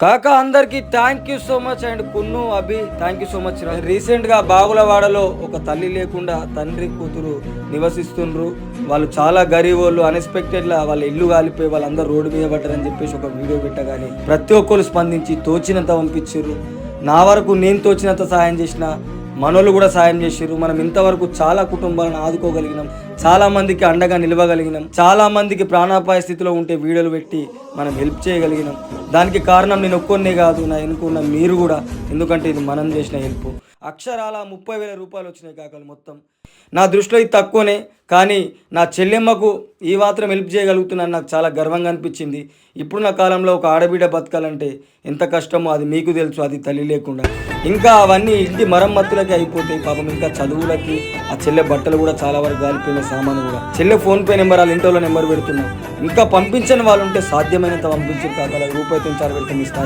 కాకా అందరికి thank you so much and Kunnu Abhi thank you so much. రీసెంట్గా బాగులవాడలో ఒక తల్లి లేకుండా తండ్రి కూతురు నివసిస్తుండ్రు. వాళ్ళు చాలా గరీబ్ వాళ్ళు. అన్ఎక్స్పెక్టెడ్గా వాళ్ళ ఇల్లు కాలిపోయి వాళ్ళందరూ రోడ్డు మీద పడ్డారని చెప్పేసి ఒక వీడియో పెట్టగానే ప్రతి ఒక్కరు స్పందించి తోచినంత పంపించారు. నా వరకు నేను తోచినంత సాయం చేసిన, మనోళ్ళు కూడా సాయం చేసారు. మనం ఇంతవరకు చాలా కుటుంబాలను ఆదుకోగలిగినాం, చాలా మందికి అండగా నిలవగలిగినాం, చాలా మందికి ప్రాణాపాయ స్థితిలో ఉంటే వీడియోలు పెట్టి మనం హెల్ప్ చేయగలిగినాం. దానికి కారణం నేను ఒక్కొన్నే కాదు, నా ఎన్నుకున్న మీరు కూడా. ఎందుకంటే ఇది మనం చేసిన హెల్ప్. అక్షరాల 30,000 రూపాయలు వచ్చినాయి కాకలు మొత్తం. నా దృష్టిలో ఇది తక్కువనే, కానీ నా చెల్లెమ్మకు ఈ మాత్రం హెల్ప్ చేయగలుగుతున్నాను నాకు చాలా గర్వంగా అనిపించింది. ఇప్పుడున్న కాలంలో ఒక ఆడబిడ్డ బతకాలంటే ఎంత కష్టమో అది మీకు తెలుసు, అది తల్లి లేకుండా. ఇంకా అవన్నీ ఇంటి మరమ్మతులకి అయిపోతాయి పాపం. ఇంకా చదువులకి ఆ చెల్లె బట్టలు కూడా చాలా వరకు గాలిపోయిన సామాను కూడా. చెల్లె ఫోన్పే నెంబర్ వాళ్ళ ఇంట్లో నెంబర్ పెడుతున్నాం. ఇంకా పంపించని వాళ్ళు ఉంటే సాధ్యమైనంత పంపించారు కాక. రూపాయి 3-4 పెడితే మీ స్థాయి